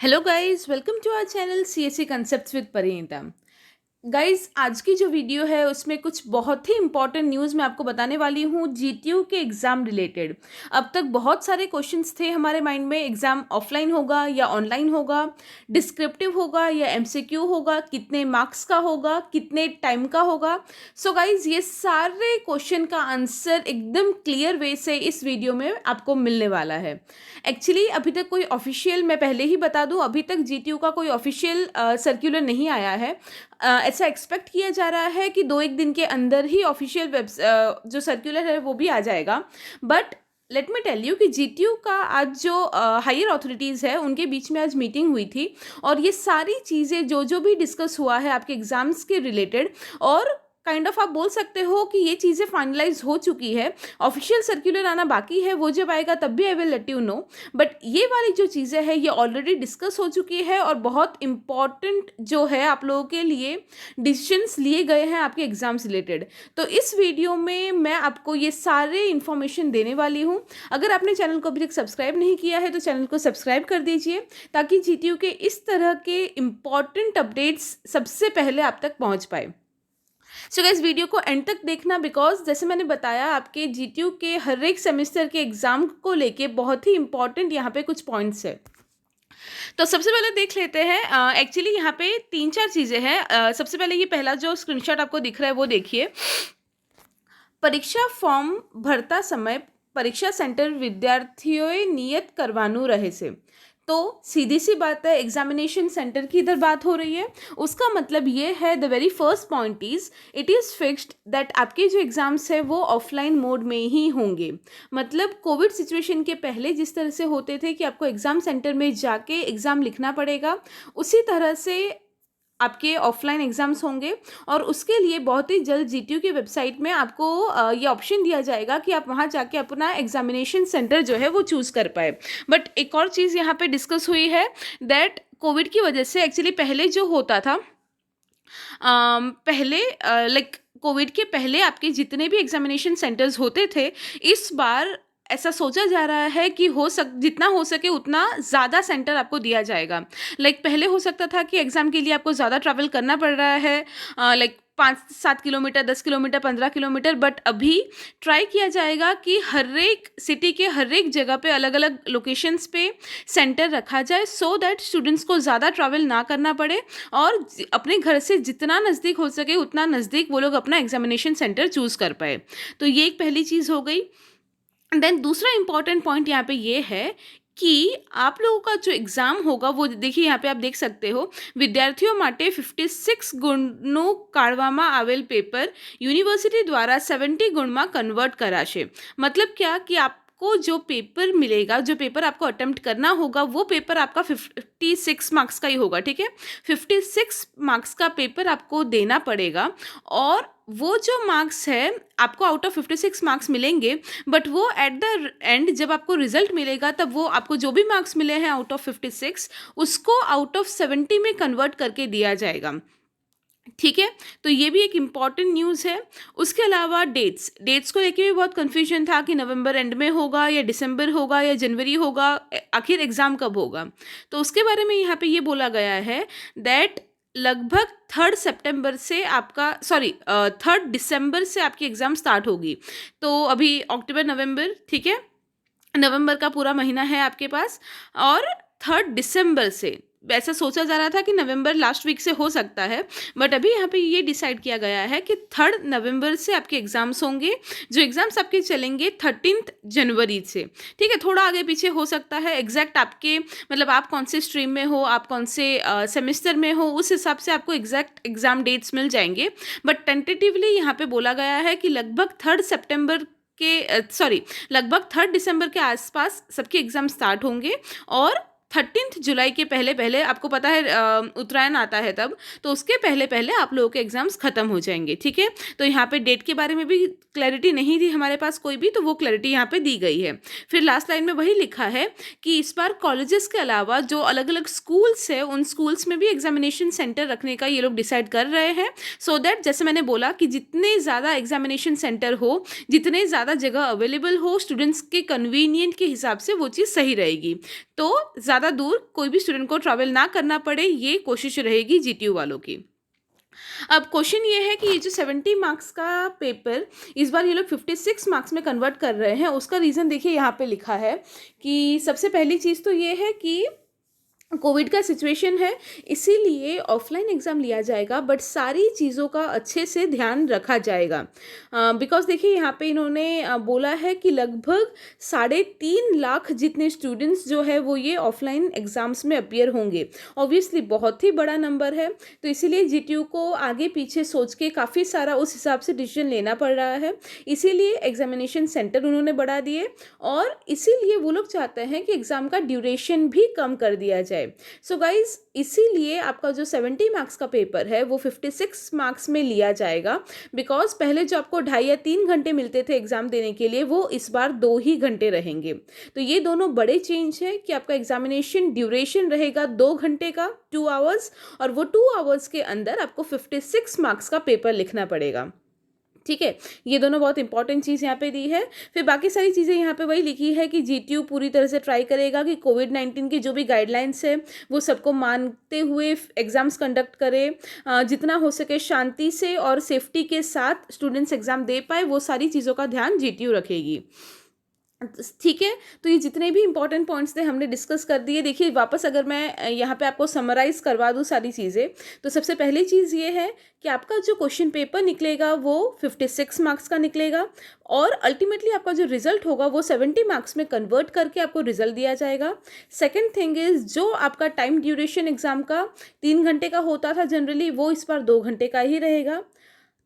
Hello guys, welcome to our channel CSC concepts with Parineeta. Guys, आज की जो video है उसमें कुछ बहुत ही इंपॉर्टेंट न्यूज़ मैं आपको बताने वाली हूँ जीटीयू के एग्ज़ाम रिलेटेड। अब तक बहुत सारे क्वेश्चंस थे हमारे माइंड में, एग्ज़ाम ऑफलाइन होगा या ऑनलाइन होगा, डिस्क्रिप्टिव होगा या एमसीक्यू होगा, कितने मार्क्स का होगा, कितने टाइम का होगा। सो गाइस, ये सारे क्वेश्चन का आंसर एकदम क्लियर वे से इस वीडियो में आपको मिलने वाला है। एक्चुअली अभी तक कोई ऑफिशियल, मैं पहले ही बता दूं, अभी तक जीटीयू का कोई ऑफिशियल सर्क्यूलर नहीं आया है। ऐसा एक्सपेक्ट किया जा रहा है कि 2-1 दिन के अंदर ही ऑफिशियल जो सर्कुलर है वो भी आ जाएगा। But let me tell you कि जीटीयू का आज जो हायर अथॉरिटीज़ है उनके बीच में आज मीटिंग हुई थी, और ये सारी चीज़ें जो जो भी डिस्कस हुआ है आपके एग्ज़ाम्स के रिलेटेड, और काइंड ऑफ आप बोल सकते हो कि ये चीज़ें फाइनलाइज हो चुकी है। ऑफिशियल सर्कुलर आना बाकी है, वो जब आएगा तब भी I will let you know. But ये वाली जो चीज़ें हैं ये ऑलरेडी डिस्कस हो चुकी है, और बहुत इम्पॉर्टेंट जो है आप लोगों के लिए डिसीजंस लिए गए हैं आपके एग्ज़ाम्स रिलेटेड। तो इस वीडियो में मैं आपको ये सारे इन्फॉर्मेशन देने वाली हूँ। अगर आपने चैनल को अभी तक सब्सक्राइब नहीं किया है तो चैनल को सब्सक्राइब कर दीजिए, ताकि जीटीयू के इस तरह के इम्पॉर्टेंट अपडेट्स सबसे पहले आप तक पहुँच पाए। सो गाइस, वीडियो को एंड तक देखना, बिकॉज जैसे मैंने बताया आपके जीटीयू के हर एक सेमेस्टर के एग्ज़ाम को लेके बहुत ही इंपॉर्टेंट यहाँ पे कुछ पॉइंट्स है। तो सबसे पहले देख लेते हैं। एक्चुअली यहाँ पे 3-4 चीज़ें हैं। सबसे पहले ये पहला जो स्क्रीनशॉट आपको दिख रहा है वो देखिए। परीक्षा फॉर्म भरता समय परीक्षा सेंटर विद्यार्थियों नियत करवानू रहे से। तो सीधी सी बात है, एग्जामिनेशन सेंटर की इधर बात हो रही है। उसका मतलब ये है, the very first point is it is fixed that आपके जो एग्ज़ाम्स है वो ऑफलाइन मोड में ही होंगे। मतलब कोविड सिचुएशन के पहले जिस तरह से होते थे कि आपको एग्ज़ाम सेंटर में जाके एग्ज़ाम लिखना पड़ेगा, उसी तरह से आपके ऑफलाइन एग्ज़ाम्स होंगे। और उसके लिए बहुत ही जल्द जीटीयू की वेबसाइट में आपको ये ऑप्शन दिया जाएगा कि आप वहाँ जाके अपना एग्जामिनेशन सेंटर जो है वो चूज़ कर पाए। बट एक और चीज़ यहाँ पे डिस्कस हुई है, दैट कोविड की वजह से एक्चुअली पहले जो होता था, पहले लाइक कोविड के पहले आपके जितने भी एग्जामिनेशन सेंटर्स होते थे, इस बार ऐसा सोचा जा रहा है कि जितना हो सके उतना ज़्यादा सेंटर आपको दिया जाएगा। लाइक पहले हो सकता था कि एग्ज़ाम के लिए आपको ज़्यादा ट्रैवल करना पड़ रहा है, like 5-7 kilometre, 10 kilometre, 15 kilometre. But अभी ट्राई किया जाएगा कि हर एक सिटी के हर एक जगह पे अलग अलग लोकेशंस पे सेंटर रखा जाए, सो दैट स्टूडेंट्स को ज़्यादा ट्रैवल ना करना पड़े, और अपने घर से जितना नज़दीक हो सके उतना नज़दीक वो लोग अपना एग्जामिनेशन सेंटर चूज़ कर पाए। तो ये एक पहली चीज़ हो गई। देन दूसरा इंपॉर्टेंट पॉइंट यहाँ पे ये है कि आप लोगों का जो एग्ज़ाम होगा वो देखिए, यहाँ पे आप देख सकते हो, विद्यार्थियों માટે 56 ગુણનું કાઢવામાં આવેલ પેપર યુનિવર્સિટી દ્વારા 70 ગુણમાં કન્વર્ટ કરાશે। मतलब क्या कि आपको जो पेपर मिलेगा, जो पेपर आपको अटेम्प्ट करना होगा, वो पेपर आपका 56 मार्क्स का ही होगा। ठीक है, 56 मार्क्स का पेपर आपको देना पड़ेगा, और वो जो मार्क्स है आपको आउट ऑफ 56 मार्क्स मिलेंगे। बट वो एट द एंड जब आपको रिजल्ट मिलेगा, तब वो आपको जो भी मार्क्स मिले हैं आउट ऑफ 56, उसको आउट ऑफ 70 में कन्वर्ट करके दिया जाएगा। ठीक है, तो ये भी एक इम्पॉर्टेंट न्यूज़ है। उसके अलावा डेट्स को लेके भी बहुत कन्फ्यूजन था कि नवंबर एंड में होगा या दिसंबर होगा या जनवरी होगा, आखिर एग्ज़ाम कब होगा। तो उसके बारे में यहाँ पे ये बोला गया है दैट लगभग 3 सितंबर से आपका 3 दिसंबर से आपकी एग्ज़ाम स्टार्ट होगी। तो अभी अक्टूबर, नवंबर, ठीक है, नवंबर का पूरा महीना है आपके पास, और 3 दिसंबर से ऐसा सोचा जा रहा था कि नवंबर लास्ट वीक से हो सकता है। बट अभी यहाँ पे ये डिसाइड किया गया है कि 3 नवंबर से आपके एग्ज़ाम्स होंगे, जो एग्ज़ाम्स आपके चलेंगे 13 जनवरी से। ठीक है, थोड़ा आगे पीछे हो सकता है, एग्जैक्ट आपके मतलब आप कौन से स्ट्रीम में हो, आप कौन से सेमेस्टर में हो, उस हिसाब से आपको एग्जैक्ट एग्ज़ाम डेट्स मिल जाएंगे। बट टेंटेटिवली यहाँ पे बोला गया है कि लगभग 3 सितंबर लगभग 3 दिसंबर के आसपास सबके एग्ज़ाम स्टार्ट होंगे, और 13 जुलाई के पहले पहले, आपको पता है उत्तरायण आता है तब, तो उसके पहले पहले आप लोगों के एग्ज़ाम्स ख़त्म हो जाएंगे। ठीक है, तो यहाँ पे डेट के बारे में भी क्लैरिटी नहीं थी हमारे पास कोई भी, तो वो क्लैरिटी यहाँ पे दी गई है। फिर लास्ट लाइन में वही लिखा है कि इस बार कॉलेजेस के अलावा जो अलग अलग स्कूल्स है, उन स्कूल्स में भी एग्जामिनेशन सेंटर रखने का ये लोग डिसाइड कर रहे हैं, सो दैट जैसे मैंने बोला कि जितने ज़्यादा एग्जामिनेशन सेंटर हो, जितने ज़्यादा जगह अवेलेबल हो, स्टूडेंट्स के कन्वीनियंट के हिसाब से वो चीज़ सही रहेगी। तो ज़्यादा ज़्यादा दूर कोई भी स्टूडेंट को ट्रैवल ना करना पड़े, ये कोशिश रहेगी जीटीयू वालों की। अब क्वेश्चन ये है कि ये जो 70 मार्क्स का पेपर इस बार ये लोग 56 मार्क्स में कन्वर्ट कर रहे हैं, उसका रीज़न देखिए यहाँ पे लिखा है कि सबसे पहली चीज़ तो ये है कि कोविड का सिचुएशन है, इसीलिए ऑफलाइन एग्ज़ाम लिया जाएगा, बट सारी चीज़ों का अच्छे से ध्यान रखा जाएगा। बिकॉज़ देखिए यहाँ पे इन्होंने बोला है कि लगभग 3.5 लाख जितने स्टूडेंट्स जो है वो ये ऑफलाइन एग्ज़ाम्स में अपीयर होंगे। ऑब्वियसली बहुत ही बड़ा नंबर है, तो इसीलिए जीटीयू को आगे पीछे सोच के काफ़ी सारा उस हिसाब से डिसीजन लेना पड़ रहा है। इसीलिए एग्ज़ामिनेशन सेंटर उन्होंने बढ़ा दिए और इसीलिए वो लोग चाहते हैं कि एग्ज़ाम का ड्यूरेशन भी कम कर दिया जाए। सो गाइज, इसीलिए आपका जो 70 मार्क्स का पेपर है वो 56 मार्क्स में लिया जाएगा, बिकॉज पहले जो आपको 2.5 या 3 घंटे मिलते थे एग्जाम देने के लिए, वो इस बार 2 ही घंटे रहेंगे। तो ये दोनों बड़े चेंज है कि आपका एग्जामिनेशन ड्यूरेशन रहेगा 2 घंटे का, 2 आवर्स, और वो 2 आवर्स के अंदर आपको 56 मार्क्स का पेपर लिखना पड़ेगा। ठीक है, ये दोनों बहुत इंपॉर्टेंट चीज़ यहाँ पे दी है। फिर बाकी सारी चीज़ें यहाँ पे वही लिखी है कि जीटीयू पूरी तरह से ट्राई करेगा कि कोविड-19 की जो भी गाइडलाइंस है वो सबको मानते हुए एग्ज़ाम्स कंडक्ट करे, जितना हो सके शांति से और सेफ्टी के साथ स्टूडेंट्स एग्ज़ाम दे पाए, वो सारी चीज़ों का ध्यान जीटीयू रखेगी। ठीक है, तो ये जितने भी इंपॉर्टेंट पॉइंट्स थे हमने डिस्कस कर दिए। देखिए वापस अगर मैं यहाँ पे आपको समराइज़ करवा दूँ सारी चीज़ें, तो सबसे पहली चीज़ ये है कि आपका जो क्वेश्चन पेपर निकलेगा वो 56 मार्क्स का निकलेगा, और अल्टीमेटली आपका जो रिजल्ट होगा वो 70 मार्क्स में कन्वर्ट करके आपको रिजल्ट दिया जाएगा। सेकेंड थिंग इज़, जो आपका टाइम ड्यूरेशन एग्ज़ाम का 3 घंटे का होता था जनरली, वो इस बार 2 घंटे का ही रहेगा।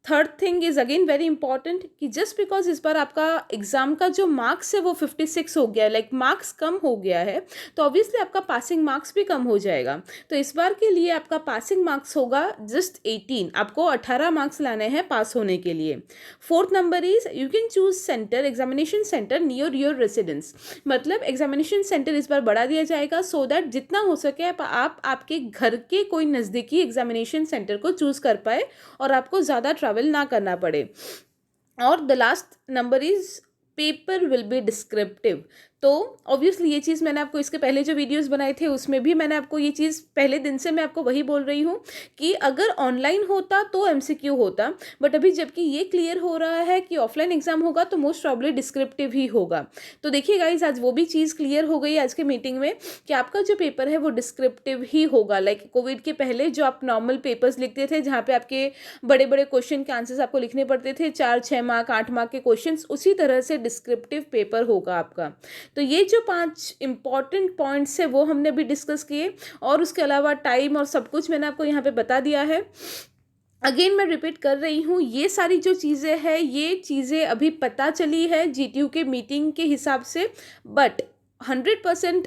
Third thing is again very important कि जस्ट बिकॉज इस बार आपका एग्ज़ाम का जो मार्क्स है वो 56 हो गया है, लाइक मार्क्स कम हो गया है, तो ऑब्वियसली आपका पासिंग मार्क्स भी कम हो जाएगा। तो इस बार के लिए आपका पासिंग मार्क्स होगा जस्ट 18, आपको 18 मार्क्स लाने हैं पास होने के लिए। Fourth number is you can choose centre, examination centre near your residence, मतलब एग्जामिनेशन सेंटर इस बार बढ़ा दिया जाएगा सो दैट जितना हो सके आप आपके घर के कोई नज़दीकी एग्जामिनेशन सेंटर को चूज़ कर पाए और आपको ज़्यादा ट्रैवल ना करना पड़े। और the last number is paper will be descriptive. तो ऑब्वियसली ये चीज़ मैंने आपको इसके पहले जो वीडियोस बनाए थे उसमें भी मैंने आपको ये चीज़ पहले दिन से मैं आपको वही बोल रही हूँ कि अगर ऑनलाइन होता तो एमसीक्यू होता, बट अभी जबकि ये क्लियर हो रहा है कि ऑफलाइन एग्जाम होगा तो मोस्ट प्रॉब्ली डिस्क्रिप्टिव ही होगा। तो देखिए गाइज, आज वो भी चीज़ क्लियर हो गई आज के मीटिंग में कि आपका जो पेपर है वो डिस्क्रिप्टिव ही होगा। लाइक कोविड के पहले जो आप नॉर्मल पेपर्स लिखते थे जहाँ पे आपके बड़े बड़े क्वेश्चन के आंसर्स आपको लिखने पड़ते थे, 4-6 मार्क 8 मार्क के क्वेश्चन, उसी तरह से डिस्क्रिप्टिव पेपर होगा आपका। तो ये जो 5 इंपॉर्टेंट पॉइंट्स है वो हमने भी डिस्कस किए, और उसके अलावा टाइम और सब कुछ मैंने आपको यहाँ पे बता दिया है। अगेन मैं रिपीट कर रही हूँ, ये सारी जो चीज़ें हैं ये चीज़ें अभी पता चली है जीटीयू के मीटिंग के हिसाब से, बट 100%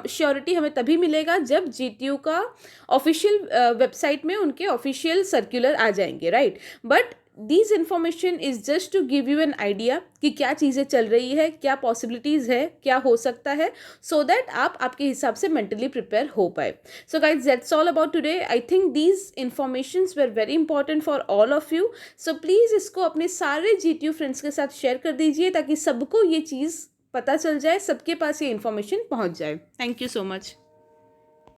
श्योरिटी हमें तभी मिलेगा जब जीटीयू का ऑफिशियल वेबसाइट में उनके ऑफिशियल सर्कुलर आ जाएंगे, right. But this information is just to give you an idea कि क्या चीज़ें चल रही है, क्या पॉसिबिलिटीज़ है, क्या हो सकता है, सो दैट आप आपके हिसाब से मेंटली प्रिपेयर हो पाए। So guys, that's all about today. I think these informations were very important for all of you. So please इसको अपने सारे जीटीयू फ्रेंड्स के साथ शेयर कर दीजिए ताकि सबको ये चीज़ पता चल जाए, सबके पास ये इन्फॉर्मेशन पहुंच जाए। Thank you so much.